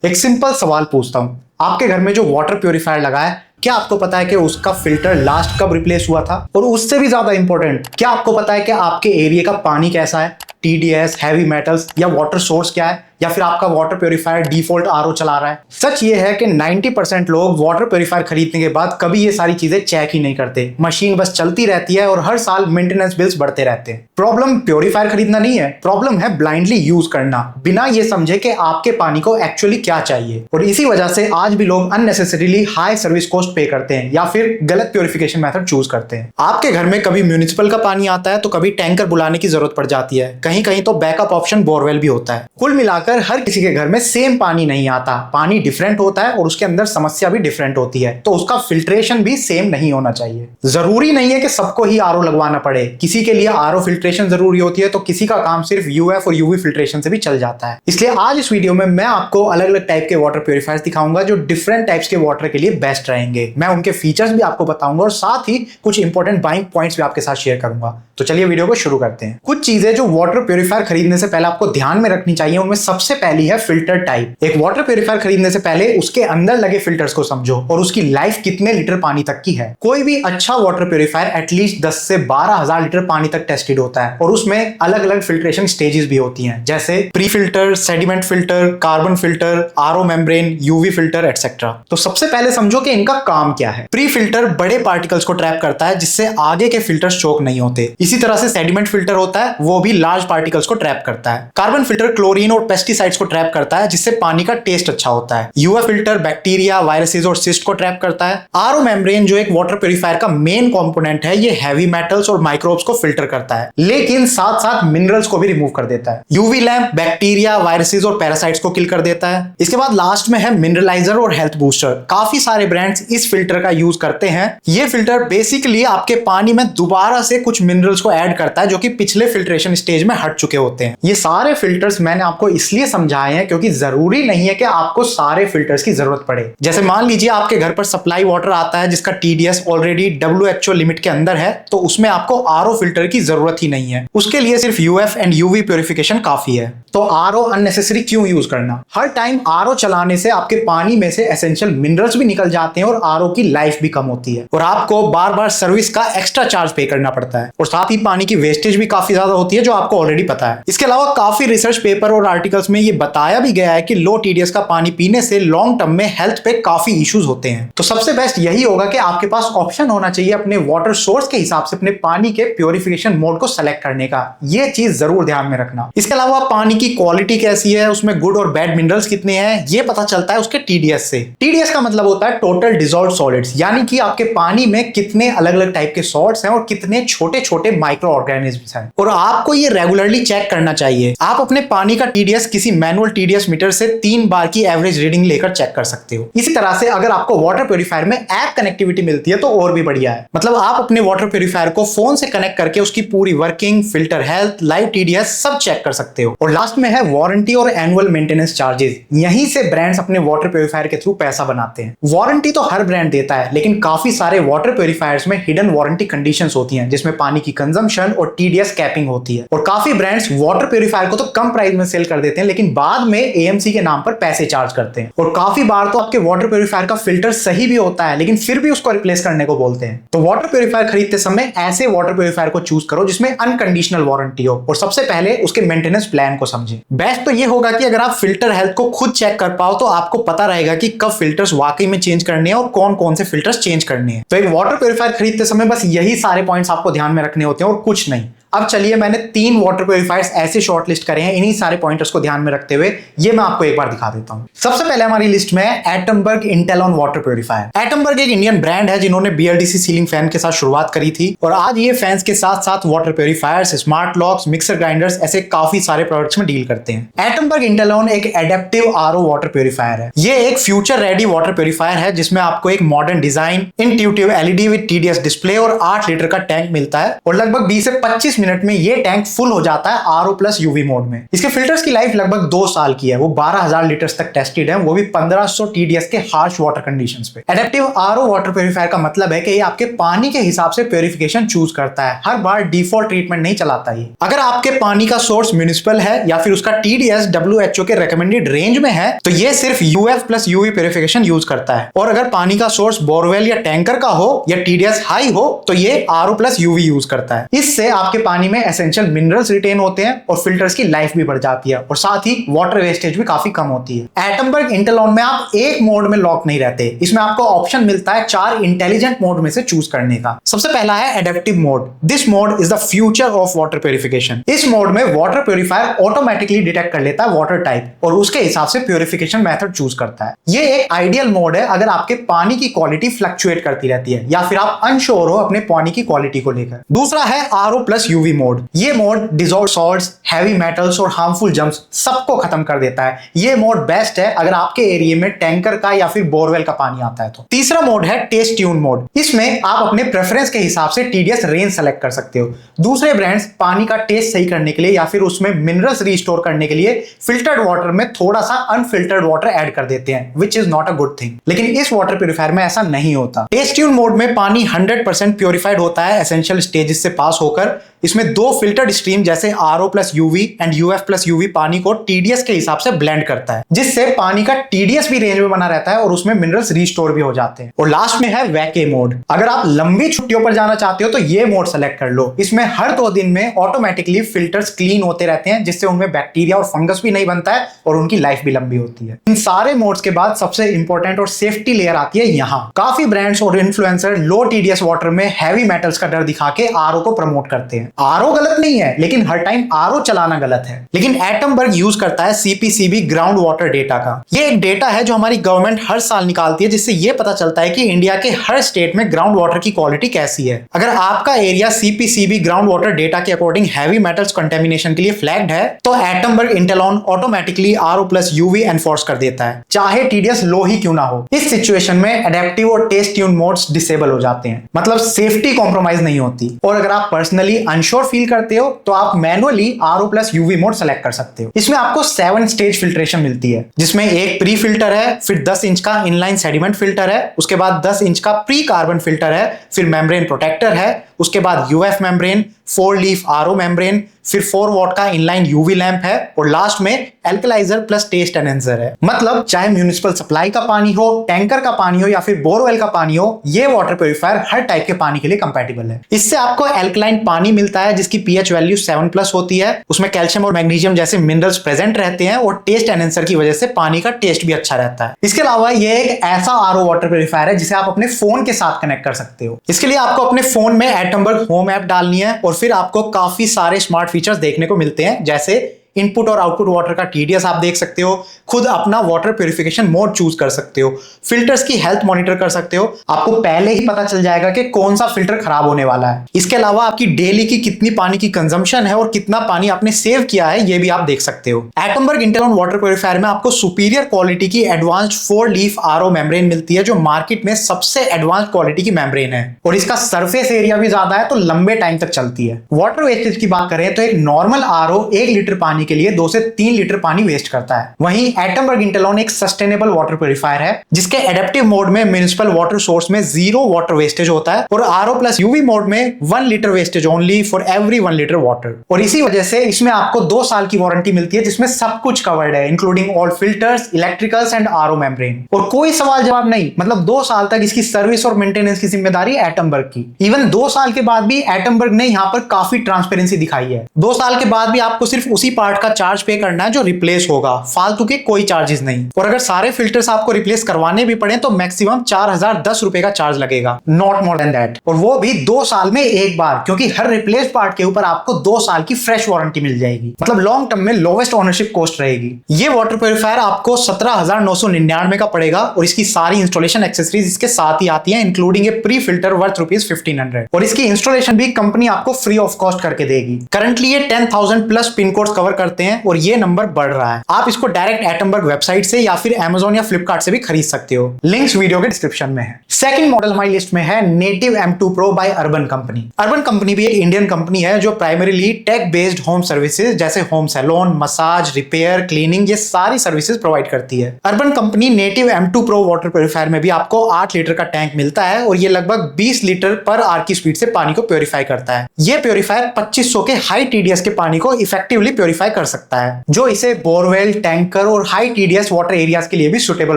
एक सिंपल सवाल पूछता हूँ, आपके घर में जो वाटर प्योरीफायर लगा है, क्या आपको पता है कि उसका फिल्टर लास्ट कब रिप्लेस हुआ था? और उससे भी ज्यादा इंपॉर्टेंट, क्या आपको पता है कि आपके एरिया का पानी कैसा है? टीडीएस, हैवी मेटल्स या वाटर सोर्स क्या है? या फिर आपका वाटर प्योरीफायर डिफॉल्ट आरओ चला रहा है? सच ये है कि 90% लोग वाटर प्योरीफायर खरीदने के बाद कभी ये सारी चीजें चेक ही नहीं करते। मशीन बस चलती रहती है और हर साल मेंटेनेंस बिल्स बढ़ते रहते हैं। प्रॉब्लम प्योरीफायर खरीदना नहीं है, प्रॉब्लम है ब्लाइंडली यूज करना, बिना ये समझे कि आपके पानी को एक्चुअली क्या चाहिए। और इसी वजह से आज भी लोग अननेसेसरीली हाई सर्विस कॉस्ट पे करते हैं या फिर गलत प्योरिफिकेशन मेथड चूज करते हैं। आपके घर में कभी म्युनिसिपल का पानी आता है तो कभी टैंकर बुलाने की जरूरत पड़ जाती है, कहीं कहीं तो बैकअप ऑप्शन बोरवेल भी होता है। कुल मिलाकर हर किसी के घर में सेम पानी नहीं आता, पानी डिफरेंट होता है और उसके अंदर समस्या भी डिफरेंट होती है, तो उसका फिल्ट्रेशन भी सेम नहीं होना चाहिए। जरूरी नहीं है कि सबको ही आरओ लगवाना पड़े, किसी के लिए आरओ फिल्ट्रेशन जरूरी होती है तो किसी का काम सिर्फ यूएफ और यूवी फिल्ट्रेशन से भी चल जाता है। इसलिए आज इस वीडियो में मैं आपको अलग अलग टाइप के वाटर प्योरीफायर्स दिखाऊंगा जो डिफरेंट टाइप्स के वाटर के लिए बेस्ट रहेंगे। मैं उनके फीचर्स भी आपको बताऊंगा और साथ ही कुछ इंपॉर्टेंट बाइंग पॉइंट्स भी आपके साथ शेयर करूंगा। तो चलिए वीडियो को शुरू करते हैं। कुछ चीजें जो वाटर प्योरीफायर खरीदने से पहले आपको ध्यान में रखनी चाहिए, उनमें सबसे पहली है फिल्टर टाइप। एक वाटर प्योरीफायर खरीदने से पहले उसके अंदर लगे फिल्टर्स को समझो और उसकी लाइफ कितने लीटर पानी तक की है। कोई भी अच्छा वाटर प्योरीफायर एटलीस्ट 10 से 12,000 लीटर पानी तक टेस्टेड होता है और उसमें अलग अलग फिल्ट्रेशन स्टेजेस भी होती हैं, जैसे pre filter, sediment filter, carbon filter, RO membrane, UV filter etcetera. तो सबसे पहले समझो कि इनका काम क्या है। प्री फिल्टर बड़े पार्टिकल्स को ट्रैप करता है जिससे आगे के फिल्टर्स चोक नहीं होते। इसी तरह से सेडिमेंट फिल्टर होता है, वो भी लार्ज पार्टिकल्स को ट्रैप करता है। कार्बन फिल्टर क्लोरीन और पेस्टिसाइड्स को ट्रैप करता है जिससे पानी का टेस्ट अच्छा होता है। यूवी फिल्टर बैक्टीरिया, वायरसेस और सिस्ट को ट्रैप करता है। आरओ मेम्ब्रेन जो एक वाटर प्योरीफायर का मेन कंपोनेंट है, ये हैवी मेटल्स और माइक्रोब्स को फिल्टर करता है, लेकिन साथ साथ मिनरल्स को भी रिमूव कर देता है। यूवी लैंप बैक्टीरिया, वायरसेस और पैरासाइट्स को किल कर देता है। इसके बाद लास्ट में है मिनरलाइजर और हेल्थ बूस्टर। काफी सारे ब्रांड्स इस फिल्टर का यूज करते हैं। ये फिल्टर बेसिकली आपके पानी में दोबारा से कुछ मिनरल्स को ऐड करता है जो कि पिछले फिल्ट्रेशन स्टेज में हट चुके होते हैं। ये सारे फिल्टर्स मैंने आपको इसलिए समझाए हैं क्योंकि जरूरी नहीं है कि आपको सारे फिल्टर्स की जरूरत पड़े। जैसे मान लीजिए आपके घर पर सप्लाई वाटर आता है जिसका टीडीएस ऑलरेडी डब्ल्यूएचओ लिमिट के अंदर है, तो उसमें आपको आरओ फिल्टर की जरूरत ही नहीं है। उसके लिए सिर्फ यूएफ एंड यूवी प्योरिफिकेशन काफी है। तो आरओ अननेसेसरी क्यों यूज करना? हर टाइम आरओ चलाने से आपके पानी में से एसेंशियल मिनरल्स भी निकल जाते हैं और आरओ की लाइफ भी कम होती है और आपको बार बार सर्विस का एक्स्ट्रा चार्ज पे करना पड़ता है और साथ ही पानी की वेस्टेज भी काफी ज्यादा होती है जो आपको ऑलरेडी पता है। इसके अलावा काफी रिसर्च पेपर और आर्टिकल्स में ये बताया भी गया है कि लो टीडीएस का पानी पीने से लॉन्ग टर्म में हेल्थ पे काफी इश्यूज होते हैं। तो सबसे बेस्ट यही होगा कि आपके पास ऑप्शन होना चाहिए अपने वाटर सोर्स के हिसाब से अपने पानी के प्योरिफिकेशन मोड को सेलेक्ट करने का। ये चीज जरूर ध्यान में रखना। इसके अलावा पानी की क्वालिटी कैसी है, उसमें गुड और बैड मिनरल्स कितने हैं, ये पता चलता है उसके टीडीएस से। टीडीएस का मतलब होता है टोटल डिसॉल्व्ड सॉलिड्स, यानी कि आपके पानी में कितने अलग अलग टाइप के सॉल्ट्स हैं और कितने छोटे छोटे माइक्रो ऑर्गेनिज्म्स हैं, और आपको ये रेगुलरली चेक करना चाहिए। आप अपने पानी का टीडीएस किसी मैनुअल टीडीएस मीटर से 3 बार की एवरेज रीडिंग लेकर चेक कर सकते हो। इसी तरह से अगर आपको वाटर प्योरीफायर में ऐप कनेक्टिविटी मिलती है तो और भी बढ़िया है। मतलब आप अपने वाटर प्योरीफायर को फोन से कनेक्ट करके उसकी पूरी working, filter health, live TDS सब चेक कर सकते हो। और लास्ट में है वारंटी और एनुअल मेंटेनेंस चार्जेस। यहीं से ब्रांड्स अपने वाटर प्योरीफायर के थ्रू पैसा बनाते हैं। वारंटी तो हर ब्रांड देता है, लेकिन काफी सारे वाटर प्योरीफायर्स में हिडन वारंटी कंडीशंस होती हैं जिसमें पानी की कंजम्पशन और टीडीएस कैपिंग होती है। और काफी ब्रांड्स वाटर प्योरीफायर को तो कम प्राइस में सेल कर देते हैं लेकिन बाद में एएमसी के नाम पर पैसे चार्ज करते हैं। और काफी बार तो आपके वाटर प्योरीफायर का फिल्टर सही भी होता है लेकिन फिर भी उसको रिप्लेस करने को बोलते हैं। तो वाटर प्योरीफायर खरीदते समय ऐसे वाटर प्योरीफायर को चूज करो जिसमें अनकंडीशनल वारंटी हो और सबसे पहले उसके मेंटेनेंस प्लान को समझें। बेस्ट तो ये होगा कि अगर आप फिल्टर हेल्थ को खुद चेक कर पाओ तो आपको पता रहेगा कि कब फिल्टर्स वाकई में चेंज करने हैं और कौन कौन से फिल्टर्स चेंज करने हैं। तो एक वाटर प्योरीफायर खरीदते समय बस यही सारे पॉइंट्स आपको ध्यान में रखने होते हैं और कुछ नहीं। अब चलिए, मैंने 3 वाटर प्योरीफायर्स ऐसे शॉर्टलिस्ट करे हैं इन्हीं सारे पॉइंटर्स को ध्यान में रखते हुए, ये मैं आपको एक बार दिखा देता हूं। सबसे पहले हमारी लिस्ट में है एटमबर्ग इंटेलॉन वाटर प्योरीफायर। एटमबर्ग एक इंडियन ब्रांड है जिन्होंने बीएलडीसी सीलिंग फैन के साथ शुरुआत करी थी और आज ये फैंस के साथ साथ water purifiers, smart locks, mixer grinders ऐसे काफी सारे प्रोडक्ट्स में डील करते हैं। एटमबर्ग इंटेलॉन एक एडेप्टिव आरओ वाटर प्योरीफायर है। ये एक फ्यूचर रेडी वाटर प्योरीफायर है जिसमें आपको एक modern design, intuitive LED with TDS display और 8 लीटर का टैंक मिलता है और लगभग 20 से 25 मिनट में ये टैंक फुल हो जाता है आरओ प्लस यूवी मोड में। इसके फिल्टर्स की लाइफ लगभग 2 साल की है। वो 12,000 लीटर्स तक टेस्टेड है, वो भी 1500 टीडीएस के हार्श वाटर कंडीशंस पे। एडेप्टिव आरओ वाटर प्यूरिफायर का मतलब है कि ये आपके पानी के हिसाब से प्यूरिफिकेशन चूज करता है, हर बार डिफॉल्ट ट्रीटमेंट नहीं चलाता ये। अगर आपके पानी का सोर्स म्युनिसिपल है या फिर उसका टीडीएस डब्ल्यूएचओ के रिकमेंडेड रेंज में है तो ये सिर्फ UF plus UV purification use करता है। और अगर पानी का सोर्स बोरवेल या टैंकर का हो या टीडीएस हाई हो तो ये आरओ प्लस यूवी यूज करता है। इससे आपके पानी में एसेंशियल मिनरल्स रिटेन होते हैं और फिल्टर्स की लाइफ भी बढ़ जाती है और साथ ही वाटर वेस्टेज भी काफी कम होती है। एटमबर्ग इंटेलॉन में आप एक मोड में लॉक नहीं रहते, इसमें आपको ऑप्शन मिलता है 4 इंटेलिजेंट मोड में से चूज करने का। सबसे पहला है adaptive mode. This mode is the future of water purification. इस मोड में वाटर प्यूरिफायर ऑटोमेटिकली डिटेक्ट कर लेता है वाटर टाइप और उसके हिसाब से प्यूरिफिकेशन मेथड चूज करता है। ये एक आइडियल मोड है अगर आपके पानी की क्वालिटी फ्लक्चुएट करती रहती है या फिर आप अनश्योर हो अपने पानी की क्वालिटी को लेकर। दूसरा है आरओ प्लस यूवी मोड। ये mode dissolved salts, heavy metals और हार्मफुल जम्स सबको खत्म कर देता है। ये मोड बेस्ट है अगर आपके एरिया में टैंकर का या फिर बोरवेल का पानी आता है तो। तीसरा मोड है टेस्ट ट्यून मोड। इसमें आप अपने प्रेफरेंस के हिसाब से टीडीएस रेंज सेलेक्ट कर सकते हो। दूसरे ब्रांड्स पानी का टेस्ट सही करने के लिए या फिर उसमें मिनरल्स रिस्टोर करने के लिए फिल्टर्ड वाटर में थोड़ा सा अनफिल्टर्ड वाटर ऐड कर देते हैं, which is not a good thing. लेकिन इस वाटर प्यूरिफायर में ऐसा नहीं होता। टेस्ट ट्यून मोड में पानी 100% प्यूरिफाइड होता है एसेंशियल स्टेजेस से पास होकर। इसमें 2 फिल्टर्ड स्ट्रीम जैसे RO plus UV and UF plus UV पानी को टीडीएस के हिसाब से ब्लेंड करता है, जिससे पानी का टीडीएस भी रेंज में बना रहता है और उसमें मिनरल्स रिस्टोर भी हो जाते हैं। और लास्ट में है वैके मोड। अगर आप लंबी छुट्टियों पर जाना चाहते हो तो ये मोड सेलेक्ट कर लो। इसमें हर 2 दिन में ऑटोमेटिकली फिल्टर्स क्लीन होते रहते हैं, जिससे उनमें बैक्टीरिया और फंगस भी नहीं बनता है और उनकी लाइफ भी लंबी होती है। इन सारे मोड्स के बाद सबसे इंपॉर्टेंट और सेफ्टी लेयर आती है यहाँ। काफी ब्रांड्स और इन्फ्लुएंसर लो टीडीएस वाटर में हैवी मेटल्स का डर दिखा के आरओ को प्रमोट करते हैं। आरओ गलत नहीं है, लेकिन हर टाइम आरओ चलाना गलत है। लेकिन एटमबर्ग यूज करता है सीपीसीबी ग्राउंड वाटर डेटा का। ये एक डेटा है जो हमारी गवर्नमेंट हर साल निकालती है, जिससे ये पता चलता है कि इंडिया के हर स्टेट में ग्राउंड वाटर की क्वालिटी कैसी है। अगर आपका area CPCB ground water data के अकॉर्डिंग हैवी मेटल्स कंटेमिनेशन के लिए फ्लैग्ड है तो Atomberg इंटेलॉन automatically RO plus UV enforce कर देता है, चाहे टीडीएस लो ही क्यों ना हो। इस सिचुएशन में एडेप्टिव और टेस्ट ट्यून मोड्स डिसेबल हो जाते हैं, मतलब सेफ्टी कॉम्प्रोमाइज नहीं होती। और अगर आप पर्सनली अनश्योर फील करते हो तो आप manually RO plus UV mode select कर सकते हो। इसमें आपको 7 स्टेज फिल्ट्रेशन मिलती है, जिसमें एक प्री फिल्टर है, फिर 10 इंच का इनलाइन सेडिमेंट फिल्टर है, उसके बाद 10 इंच का प्री कार्बन फिल्टर है, फिर मेम्ब्रेन प्रोटेक्टर है, उसके बाद UF membrane, 4 leaf RO membrane, फिर 4 वॉट का इनलाइन यूवी लैंप है और लास्ट में एल्कलाइजर प्लस टेस्ट एनहेंसर है। मतलब चाहे म्युनिसिपल सप्लाई का पानी हो, टैंकर का पानी हो या फिर बोरवेल का पानी हो, ये वाटर प्यूरिफायर हर टाइप के पानी के लिए कंपैटिबल है। इससे आपको एल्कलाइन पानी मिलता है जिसकी पीएच वैल्यू 7+ होती है, उसमें कैल्शियम और मैग्नीशियम जैसे मिनरल्स प्रेजेंट रहते हैं और टेस्ट एनहेंसर की वजह से पानी का टेस्ट भी अच्छा रहता है। इसके अलावा ये एक ऐसा आरओ वाटर प्यूरिफायर है जिसे आप अपने फोन के साथ कनेक्ट कर सकते हो। इसके लिए आपको अपने फोन में एटमबर्ग होम ऐप डालनी है और फिर आपको काफी सारे स्मार्ट फीचर्स देखने को मिलते हैं, जैसे इनपुट और आउटपुट वाटर का टीडीएस आप देख सकते हो, खुद अपना वाटर प्यूरिफिकेशन मोड चूज कर सकते हो, फिल्टर्स की हेल्थ मॉनिटर कर सकते हो, आपको पहले ही पता चल जाएगा कि कौन सा फिल्टर खराब होने वाला है। इसके अलावा आपकी डेली की कितनी पानी की कंजम्पशन है और कितना पानी आपने सेव किया है ये भी आप देख सकते हो। एटमबर्ग इंटेलॉन वाटर प्यूरिफायर में आपको सुपीरियर क्वालिटी की एडवांस्ड 4 लीफ आरओ मेम्ब्रेन मिलती है, जो मार्केट में सबसे एडवांस क्वालिटी की मेम्ब्रेन है और इसका सरफेस एरिया भी ज्यादा है तो लंबे टाइम तक चलती है। वाटर वेस्टेज की बात करें तो एक नॉर्मल आरओ 1 लीटर पानी के लिए 2 से 3 लीटर पानी वेस्ट करता है। वहीं एटमबर्ग इंटेलॉन एक सस्टेनेबल वाटर प्यूरिफायर है जिसके एडेप्टिव मोड में म्युनिसिपल वाटर सोर्स में 0 वाटर वेस्टेज होता है और आरओ प्लस यूवी मोड में 1 litre wastage only for every 1 litre water. और इसी वजह से इसमें आपको 2 साल की वारंटी मिलती है जिसमें सब कुछ कवर्ड है, including all filters, electricals and RO membrane. और कोई सवाल जवाब नहीं, मतलब 2 साल तक इसकी सर्विस और मेंटेनेंस की जिम्मेदारी एटमबर्ग की। इवन 2 साल के बाद भी एटमबर्ग ने यहाँ पर काफी ट्रांसपेरेंसी दिखाई है। 2 साल के बाद भी आपको सिर्फ उसी पार्ट का चार्ज पे करना है जो रिप्लेस होगा, फालतू के कोई चार्जेस नहीं। और अगर सारे फिल्टर्स आपको रिप्लेस करवाने भी पड़े तो मैक्सिमम 4010 रुपए का चार्ज लगेगा, नॉट मोर देन दैट। और वो भी 2 साल में एक बार, क्योंकि हर रिप्लेस पार्ट के ऊपर आपको 2 साल की फ्रेश वारंटी मिल जाएगी। मतलब लॉन्ग टर्म में लोवेस्ट ओनरशिप कॉस्ट रहेगी। ये वाटर प्यूरिफायर आपको 17,999 का पड़ेगा और इसकी सारी इंस्टॉलेशन एक्सेसरीज इसके साथ ही आती है, इंक्लूडिंग ए प्री फिल्टर वर्थ ₹1500। और इसकी इंस्टॉलेशन भी कंपनी आपको फ्री ऑफ कॉस्ट करके देगी। करंटली ये 10,000+ पिन कोड्स कवर करते हैं और ये नंबर बढ़ रहा है। आप इसको डायरेक्ट एटमबर्ग वेबसाइट से या फिर Amazon या फ्लिपकार्ट से भी खरीद सकते हो। लिंक्स वीडियो के डिस्क्रिप्शन में है। सेकंड मॉडल हमारी लिस्ट में है Native M2 Pro by Urban Company. Urban Company भी एक इंडियन कंपनी है जो primarily tech based home services जैसे home salon, massage, repair, cleaning ये सारी सर्विसेज प्रोवाइड करती है। Urban Company Native M2 Pro water purifier में भी आपको 8 लीटर का टैंक मिलता है और ये लगभग 20 लीटर पर आवर की स्पीड से पानी को प्योरीफाई करता है। ये प्योरीफायर 2500 के हाई TDS के पानी को इफेक्टिवली प्योरीफाई कर सकता है, जो इसे बोरवेल, टैंकर और हाई TDS वाटर एरियाज के लिए भी सुटेबल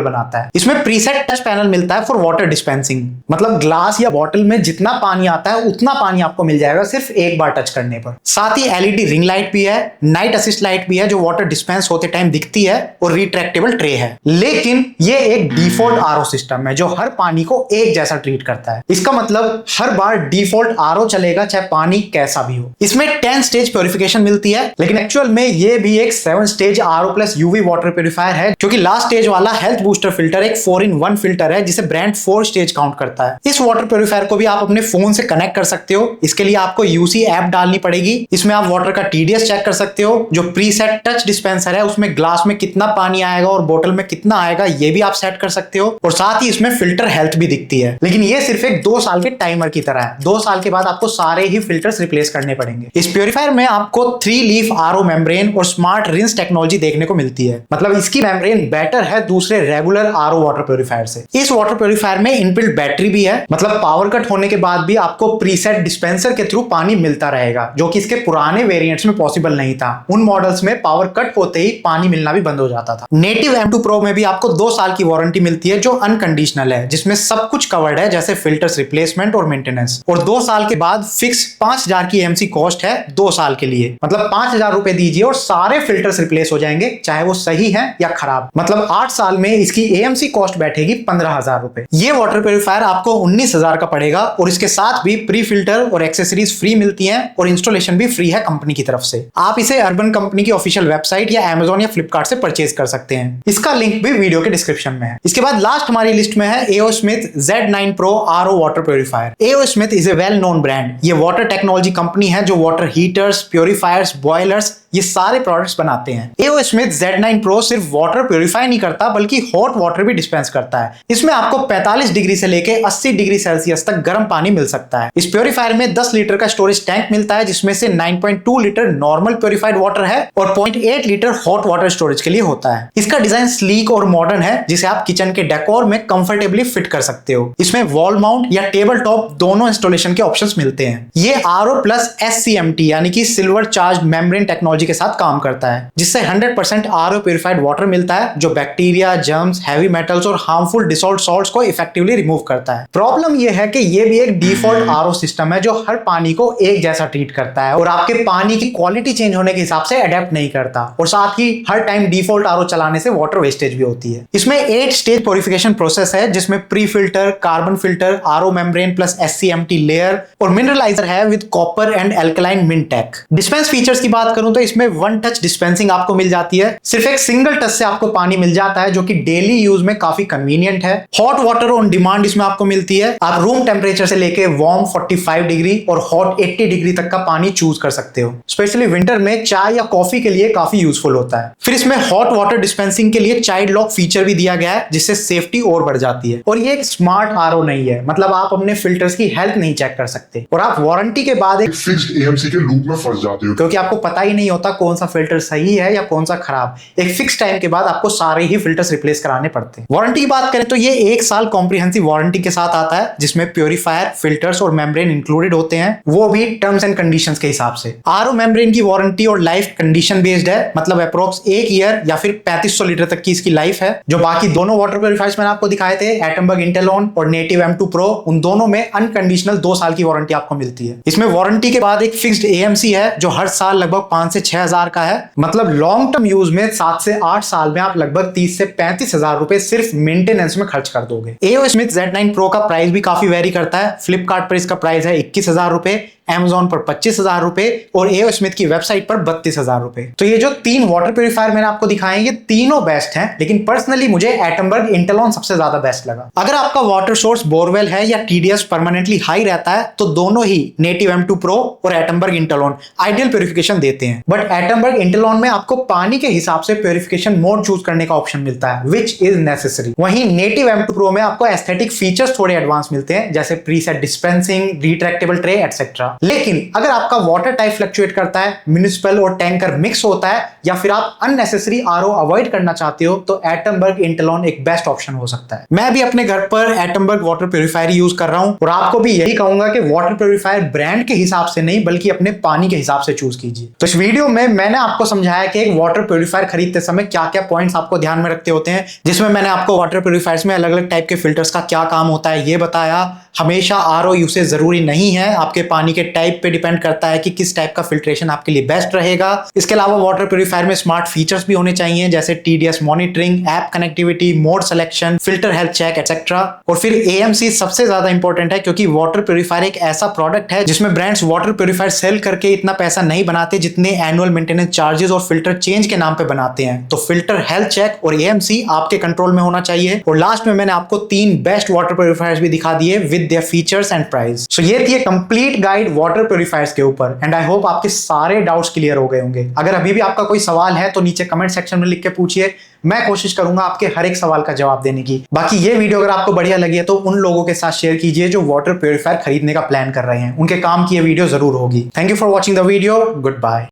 बनाता है। इसमें प्रीसेट टच पैनल मिलता है फॉर वाटर डिस्पेंसिंग, मतलब ग्लास या बॉटल में जितना पानी आता है उतना पानी आपको मिल जाएगा सिर्फ एक बार टच करने पर। साथ ही LED रिंग लाइट भी है, नाइट असिस्ट लाइट भी है जो वाटर डिस्पेंस होते टाइम दिखती है और रिट्रैक्टेबल ट्रे है। लेकिन ये एक डिफॉल्ट RO सिस्टम है जो हर पानी को एक जैसा ट्रीट करता है। इसका मतलब हर बार डिफॉल्ट RO चलेगा चाहे पानी कैसा भी हो। इसमें 10 स्टेज प्योरिफिकेशन मिलती है, लेकिन एक्चुअल में ये भी एक 7 stage RO plus UV water purifier है, क्योंकि लास्ट स्टेज वाला हेल्थ बूस्टर फिल्टर एक 4-in-1 फिल्टर है जिसे ब्रांड 4 स्टेज काउंट करता है। इस वाटर प्योरीफायर को भी आप अपने फोन से कनेक्ट कर सकते हो। इसके लिए आपको UC ऐप डालनी पड़ेगी। इसमें आप वाटर का TDS चेक कर सकते हो। जो प्रीसेट टच डिस्पेंसर है उसमें ग्लास में कितना पानी आएगा और बोतल में कितना आएगा ये भी आप सेट कर सकते हो, और साथ ही इसमें फिल्टर हेल्थ भी दिखती है। लेकिन ये सिर्फ एक 2 साल के टाइमर की तरह है। 2 साल के बाद आपको सारे ही फिल्टर्स रिप्लेस करने पड़ेंगे। इस प्योरीफायर में आपको 3 लीफ RO मेम्ब्रेन और स्मार्ट रिंस टेक्नोलॉजी देखने को मिलती है। मतलब इसकी मेम्ब्रेन बेटर है दूसरे रेगुलर RO वाटर प्योरीफायर से। इस वाटर प्योरीफायर में इनबिल्ट बैटरी भी है, मतलब पावर कट होने के बाद भी आपको प्रीसेट डिस्पेंसर के थ्रू पानी मिलता रहेगा, जो कि इसके पुराने वेरिएंट्स में पॉसिबल नहीं था। उन मॉडल्स में पावर कट होते ही पानी मिलना भी बंद हो जाता था। नेटिव M2 Pro में भी आपको 2 साल की वारंटी मिलती है जो अनकंडीशनल है, जिसमें सब कुछ कवर्ड है जैसे फिल्टर्स रिप्लेसमेंट और मेंटेनेंस। और 2 साल के बाद फिक्स 5000 की AMC कॉस्ट है 2 साल के लिए। मतलब 5000 रुपए दीजिए और सारे फिल्टर्स रिप्लेस हो जाएंगे, चाहे वो सही है या खराब। मतलब 8 साल में इसकी AMC कॉस्ट बैठेगी 15,000 रुपए। ये वाटर प्योरीफायर आपको 19,000 का पड़ेगा और इसके साथ भी प्री फिल्टर और एक्सेसरीज फ्री मिलती हैं और इंस्टॉलेशन भी फ्री है कंपनी की तरफ से। आप इसे अर्बन कंपनी की ऑफिशियल वेबसाइट या Amazon या फ्लिपकार्ट से परचेज कर सकते हैं। इसका लिंक भी वीडियो के डिस्क्रिप्शन में है। इसके बाद लास्ट हमारी लिस्ट में है AO Smith Z9 Pro RO water purifier. AO Smith is a well known brand. ये वाटर टेक्नोलॉजी कंपनी है जो वाटर हीटर्स, प्योरीफायर्स, बॉयलर्स ये सारे प्रोडक्ट्स बनाते हैं। AO Smith Z9 Pro सिर्फ वाटर प्योरीफाई नहीं करता बल्कि हॉट वाटर भी डिस्पेंस करता है। इसमें आपको 45 डिग्री से लेके 80 डिग्री सेल्सियस तक गर्म पानी मिल सकता है। इस प्योरीफायर में 10 लीटर का स्टोरेज टैंक मिलता है, जिसमें से 9.2 लीटर नॉर्मल प्योरीफाइड वाटर है और 0.8 लीटर हॉट वाटर स्टोरेज के लिए होता है। इसका डिजाइन स्लीक और मॉडर्न है, जिसे आप किचन के डेकोर में कंफर्टेबली फिट कर सकते हो। इसमें वॉल माउंट या टेबल टॉप दोनों इंस्टॉलेशन के ऑप्शंस मिलते हैं। ये RO प्लस SCMT यानी कि सिल्वर चार्ज मेम्ब्रेन टेक्नोलॉजी के साथ काम करता है, जिससे 100% RO प्योरीफाइड वाटर मिलता है जो बैक्टीरिया, जर्म्स, हैवी मेटल्स और हार्मफुल डिसॉल्व्ड सॉल्ट्स को इफेक्टिवली रिमूव करता है। प्रॉब्लम यह है कि यह भी एक डिफॉल्ट RO सिस्टम है जो हर पानी को एक जैसा ट्रीट करता है और आपके पानी की क्वालिटी चेंज होने के हिसाब से अडेप्ट नहीं करता, और साथ ही हर टाइम डिफॉल्ट RO चलाने से वाटर वेस्टेज भी होती है। इसमें 8 स्टेज प्योरीफिकेशन प्रोसेस है, जिसमें pre filter, carbon filter, RO membrane plus SCMT layer और मिनरलाइजर है with copper and alkaline Mintech. Dispense features की बात करूं तो इसमें 1 टच डिस्पेंसिंग आपको मिल जाती है। सिर्फ एक सिंगल टच से आपको पानी मिल जाता है, जो कि डेली यूज में काफी कन्वीनियंट है। हॉट वाटर ऑन डिमांड इसमें आपको मिलती है। आप रूम टेम्परेचर से लेके वार्म 45 डिग्री और हॉट 80 डिग्री तक का पानी चूज कर सकते हो। स्पेशली विंटर में चाय या कॉफी के लिए काफी यूजफुल होता है। फिर इसमें हॉट वाटर डिस्पेंसिंग के लिए चाइल्ड लॉक फीचर भी दिया गया है, जिससे सेफ्टी और बढ़ जाती है। और ये एक स्मार्ट RO नहीं है, मतलब आप अपने फिल्टर्स की हेल्थ नहीं चेक कर सकते और आप वारंटी के बाद एक फिक्स्ड AMC के लूप में फंस जाते हो, क्योंकि आपको पता ही नहीं होता कौन सा फिल्टर सही है या कौन सा खराब। एक फिक्स टाइम के बाद आपको सारे ही फिल्टर्स रिप्लेस कराने पड़ते हैं। वारंटी की बात करें तो ये 1 साल कॉम्प्रिहेंसिव वारंटी के साथ आता है, जिसमें प्योरीफायर, फिल्टर्स और मेम्ब्रेन इंक्लूडेड होते हैं, वो भी टर्म्स एंड कंडीशंस के हिसाब से। RO मेम्ब्रेन की वारंटी और लाइफ कंडीशन बेस्ड है, मतलब अप्रोक्स 1 ईयर या फिर 3500 लीटर तक की इसकी लाइफ है। जो बाकी दोनों वाटर प्योरीफायर्स मैंने आपको दिखाए थे, एटमबर्ग इंटेलॉन और नेटिव M2 Pro, उन दोनों में अनकंडीशनल 2 साल की वारंटी आपको मिलती है। इसमें वारंटी के बाद एक फिक्स्ड AMC है जो हर साल लगभग 5 से 6 हजार का है। मतलब लॉन्ग टर्म यूज में 7 से 8 साल में आप लगभग 30 से 35 हजार रुपए सिर्फ मेंटेनेंस में खर्च कर दोगे। AO Smith Z9 Pro का प्राइस भी काफी वेरी करता है। फ्लिपकार्ट पर इसका प्राइस है 21,000 रुपए, Amazon पर 25,000 रुपए और AO स्मिथ की वेबसाइट पर 32,000 रुपए। तो ये जो 3 वाटर प्यूरिफायर मैंने आपको दिखाए हैं, ये तीनों बेस्ट हैं, लेकिन पर्सनली मुझे एटमबर्ग इंटेलॉन सबसे ज्यादा बेस्ट लगा। अगर आपका वाटर सोर्स बोरवेल है या TDS परमानेंटली हाई रहता है तो दोनों ही नेटिव M2 Pro और एटमबर्ग इंटेलॉन आइडियल प्यूरिफिकेशन देते हैं। बट एटमबर्ग इंटेलॉन में आपको पानी के हिसाब से प्यूरिफिकेशन मोड चूज करने का ऑप्शन मिलता है, विच इज नेसेसरी। वहीं नेटिव M2 Pro में आपको एस्थेटिक फीचर्स थोड़े एडवांस मिलते हैं, जैसे preset dispensing, retractable tray etcetera. लेकिन अगर आपका वाटर टाइप फ्लक्चुएट करता है, म्युनिसिपल और टैंकर मिक्स होता है, या फिर आप अननेसेसरी RO अवॉइड करना चाहते हो, तो एटमबर्ग इंटेलॉन एक बेस्ट ऑप्शन हो सकता है। मैं भी अपने घर पर एटमबर्ग वाटर प्यूरिफायर यूज कर रहा हूं और आपको भी यही कहूंगा कि वाटर प्यूरिफायर ब्रांड के हिसाब से नहीं बल्कि अपने पानी के हिसाब से चूज कीजिए। तो इस वीडियो में मैंने आपको समझाया कि एक वाटर प्यूरिफायर खरीदते समय क्या क्या पॉइंट्स आपको ध्यान में रखते होते हैं, जिसमें मैंने आपको वाटर प्यूरिफायर्स में अलग अलग टाइप के फिल्टर्स का क्या काम होता है ये बताया। हमेशा RO यूसेज जरूरी नहीं है, आपके पानी के टाइप पे डिपेंड करता है कि किस टाइप का फिल्ट्रेशन आपके लिए बेस्ट रहेगा। इसके अलावा वाटर प्यूरिफायर में स्मार्ट फीचर्स भी होने चाहिए, जैसे TDS monitoring, app connectivity, mode selection, filter health check etcetera. और फिर AMC सबसे ज्यादा इंपॉर्टेंट है, क्योंकि वाटर प्यूरिफायर एक ऐसा प्रोडक्ट है जिसमें ब्रांड्स वाटर प्यूरिफायर सेल करके इतना पैसा नहीं बनाते जितने एनुअल मेंटेनेंस चार्जेस और फिल्टर चेंज के नाम पे बनाते हैं। तो फिल्टर हेल्थ चेक और AMC आपके कंट्रोल में होना चाहिए। और लास्ट में मैंने आपको 3 बेस्ट वाटर प्यूरिफायर्स भी दिखा दिए with their features and price. So ये थी कंप्लीट गाइड वाटर प्यूरिफायर्स के ऊपर, एंड आई होप आपके सारे डाउट्स क्लियर हो गए होंगे। अगर अभी भी आपका कोई सवाल है तो नीचे कमेंट सेक्शन में लिख के पूछिए, मैं कोशिश करूंगा आपके हर एक सवाल का जवाब देने की। बाकी ये वीडियो अगर आपको बढ़िया लगी है तो उन लोगों के साथ शेयर कीजिए जो वाटर प्यूरिफायर खरीदने का प्लान कर रहे हैं, उनके काम की ये वीडियो जरूर होगी। Thank you for watching the video, good bye.